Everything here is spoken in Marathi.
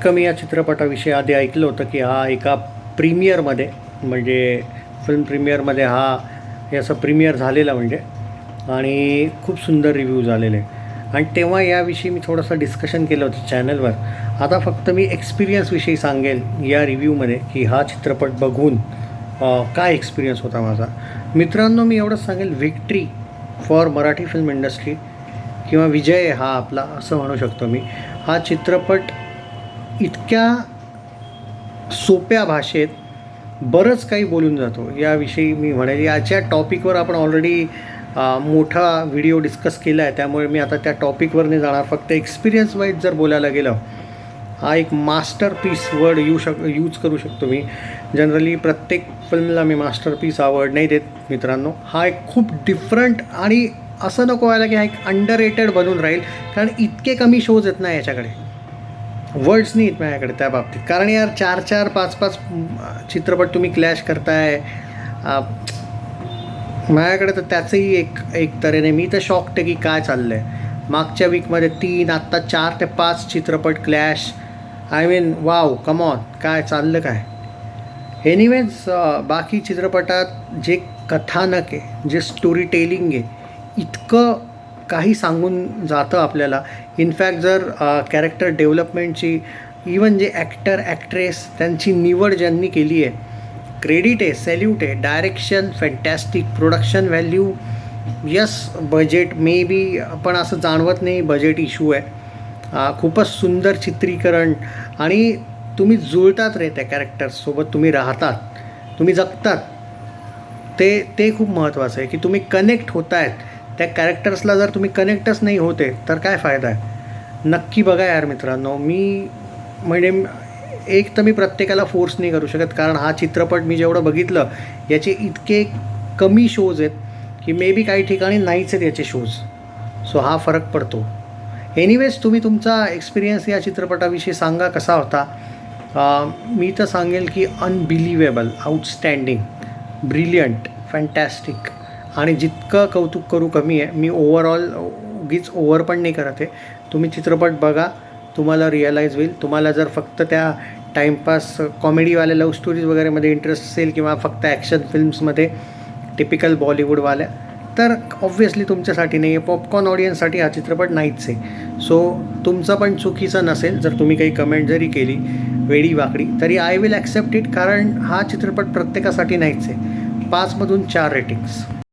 इतकं मी या चित्रपटाविषयी आधी ऐकलं होतं की हा एका प्रीमियरमध्ये म्हणजे फिल्म प्रीमियरमध्ये हे असं प्रीमियर झालेलं म्हणजे आणि खूप सुंदर रिव्ह्यू झालेले आणि तेव्हा याविषयी मी थोडंसं डिस्कशन केलं होतं चॅनलवर. आता फक्त मी एक्सपिरियन्सविषयी सांगेल या रिव्ह्यूमध्ये की हा चित्रपट बघून काय एक्सपिरियन्स होता माझा. मित्रांनो, मी एवढंच सांगेल, victory for Marathi film industry किंवा विजय हा आपला असं म्हणू शकतो मी. हा चित्रपट इतक्या सोप्या भाषेत बरंच काही बोलून जातो याविषयी मी म्हणेल. याच्या टॉपिकवर आपण ऑलरेडी मोठा व्हिडिओ डिस्कस केला आहे, त्यामुळे मी आता त्या टॉपिकवर नाही जाणार. फक्त एक्सपिरियन्स वाईज जर बोलायला गेलं, हा एक मास्टरपीस वर्ड यूज करू शकतो मी. जनरली प्रत्येक फिल्मला मी मास्टरपीस आवड नाही देत मित्रांनो. हा एक खूप डिफरंट आणि असं नको व्हायला की हा एक अंडररेटेड बनून राहील, कारण इतके कमी शोज आहेत ना याच्याकडे, वर्ड्स नाही आहेत माझ्याकडे त्या बाबतीत. कारण यार 4-4, 5-5 चित्रपट तुम्ही क्लॅश करताय माझ्याकडे, तर त्याचंही एक तऱ्हेने मी तर शॉक्ड आहे की काय चाललं आहे. मागच्या वीकमध्ये 3, आत्ता 4 ते 5 चित्रपट clash. I mean wow, come on, काय चाललं काय. एनिवेज, बाकी चित्रपटात जे कथानक आहे, जे स्टोरी टेलिंग आहे, इतकं काही सांगून जातं आपल्याला. इनफॅक्ट जर कॅरेक्टर डेव्हलपमेंटची, इवन जे ॲक्टर ॲक्ट्रेस त्यांची निवड ज्यांनी केली आहे, क्रेडिट आहे, सॅल्यूट आहे. Direction fantastic, production value yes, budget may be पण असं जाणवत नाही बजेट इश्यू आहे. खूपच सुंदर चित्रीकरण आणि तुम्ही जुळतात रे त्या कॅरेक्टर्ससोबत, तुम्ही राहतात, तुम्ही जगतात. ते खूप महत्त्वाचं आहे की तुम्ही कनेक्ट होत आहेत त्या कॅरेक्टर्सला. जर तुम्ही कनेक्टच नाही होते तर काय फायदा आहे. नक्की बघा यार मित्रांनो. मी म्हणजे एक तर मी प्रत्येकाला फोर्स नाही करू शकत, कारण हा चित्रपट मी जेवढं बघितलं याचे इतके कमी शोज आहेत की मे बी काही ठिकाणी नाहीच आहेत याचे शोज. सो हा फरक पडतो. एनिवेज, तुम्ही तुमचा एक्सपिरियन्स या चित्रपटाविषयी सांगा कसा होता. मी तर सांगेल की अनबिलिव्हेबल, आउटस्टँडिंग, ब्रिलियंट, फॅन्टॅस्टिक. आणि जितकं कौतुक करू कमी आहे. मी ओव्हरऑल उगीच ओव्हर पण नाही करत आहे. तुम्ही चित्रपट बघा, तुम्हाला रिअलाईज होईल. तुम्हाला जर फक्त त्या टाईमपास कॉमेडीवाल्या लव्ह स्टोरीज वगैरेमध्ये इंटरेस्ट असेल किंवा फक्त ॲक्शन फिल्म्समध्ये टिपिकल बॉलिवूडवाल्या, तर ऑब्व्हियसली तुमच्यासाठी नाही आहे. पॉपकॉर्न ऑडियन्ससाठी हा चित्रपट नाहीच आहे. सो तुमचं पण चुकीचं नसेल जर तुम्ही काही कमेंट जरी केली वेडी वाकडी, तरी आय विल ॲक्सेप्ट इट, कारण हा चित्रपट प्रत्येकासाठी नाहीच आहे. 5 मधून 4 रेटिंग्स.